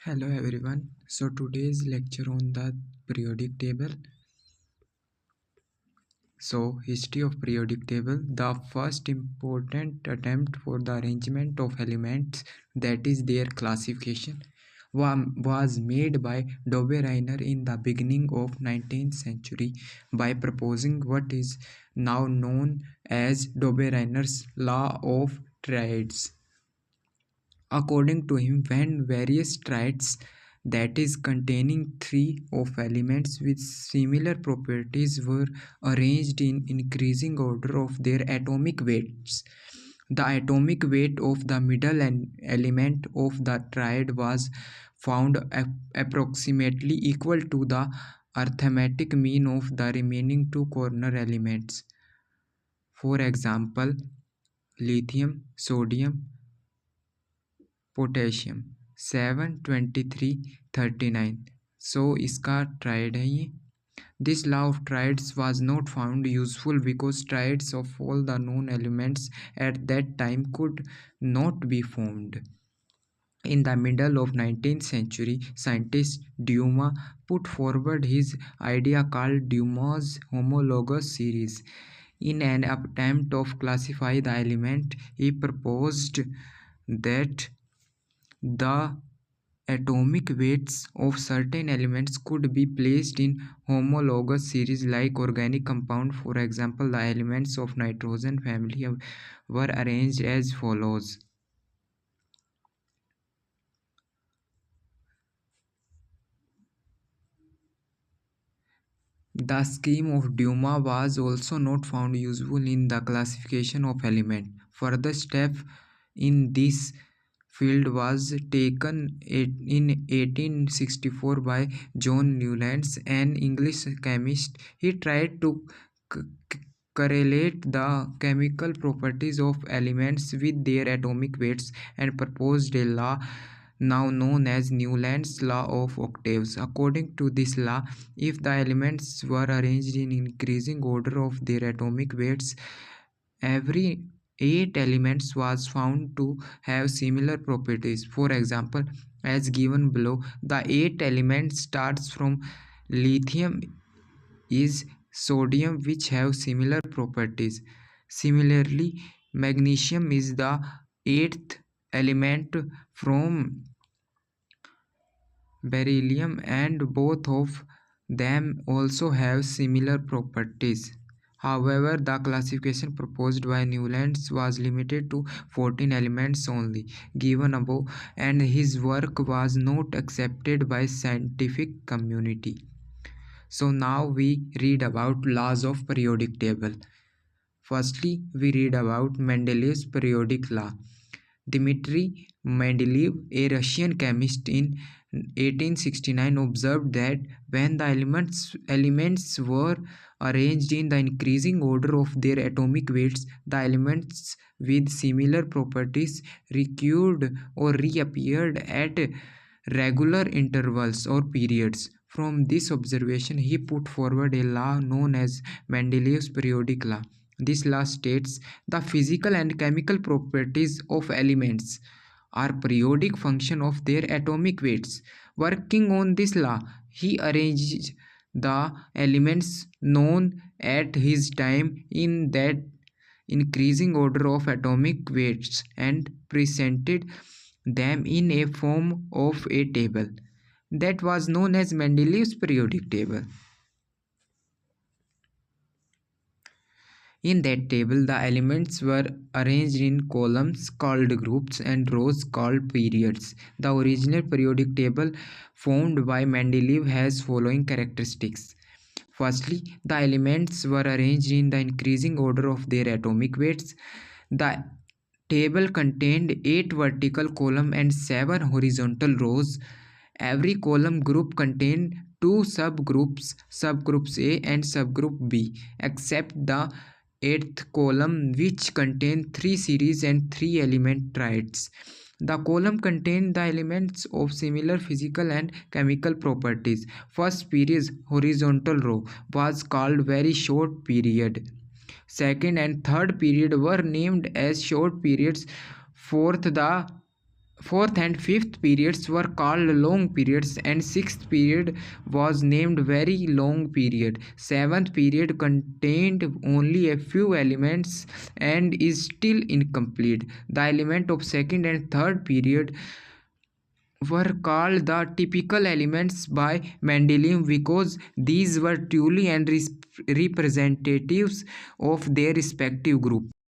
Hello everyone. So today's lecture on the periodic table. So history of periodic table. The first important attempt for the arrangement of elements, that is their classification, was made by Dobereiner in the beginning of 19th century by proposing what is now known as Dobereiner's law of triads. According to him, when various triads, that is containing three of elements with similar properties, were arranged in increasing order of their atomic weights, the atomic weight of the middle element of the triad was found approximately equal to the arithmetic mean of the remaining two corner elements. For example, lithium, sodium, potassium 7 23 39। सो इसका tried है ये। This law of triads was not found useful because triads of all the known elements at that time could not be formed. In the middle of 19th century, scientist Dumas put forward his idea called Dumas' homologous series. In an attempt to classify the element, he proposed that the atomic weights of certain elements could be placed in homologous series like organic compound. For example, the elements of nitrogen family were arranged as follows. The scheme of Dumas was also not found useful in the classification of elements. Further step in this field was taken in 1864 by John Newlands, an English chemist. He tried to correlate the chemical properties of elements with their atomic weights and proposed a law now known as Newland's law of octaves. According to this law, if the elements were arranged in increasing order of their atomic weights, every 8 elements was found to have similar properties. For example, as given below, the 8 elements starts from lithium is sodium, which have similar properties. Similarly, magnesium is the 8th element from beryllium, and both of them also have similar properties. However, the classification proposed by Newlands was limited to 14 elements only, given above, and his work was not accepted by scientific community. So now we read about laws of periodic table. Firstly, we read about Mendeleev's periodic law. Dmitry Mendeleev, a Russian chemist, in 1869 observed that when the elements were arranged in the increasing order of their atomic weights, the elements with similar properties recurred or reappeared at regular intervals or periods. From this observation, he put forward a law known as Mendeleev's periodic law. This law states the physical and chemical properties of elements are periodic function of their atomic weights. Working on this law, he arranged the elements known at his time in that increasing order of atomic weights and presented them in a form of a table that was known as Mendeleev's periodic table. In that table, the elements were arranged in columns called groups and rows called periods. The original periodic table formed by Mendeleev has following characteristics. Firstly, the elements were arranged in the increasing order of their atomic weights. The table contained 8 vertical columns and 7 horizontal rows. Every column group contained 2 subgroups, subgroups A and subgroup B, except the 8th column, which contained 3 series and 3 element triads. The column contained the elements of similar physical and chemical properties. First period, horizontal row, was called very short period. Second and third period were named as short periods. Fourth, the Fourth and fifth periods were called long periods, and sixth period was named very long period. Seventh period contained only a few elements and is still incomplete. The element of second and third period were called the typical elements by Mendeleev because these were truly and representatives of their respective group.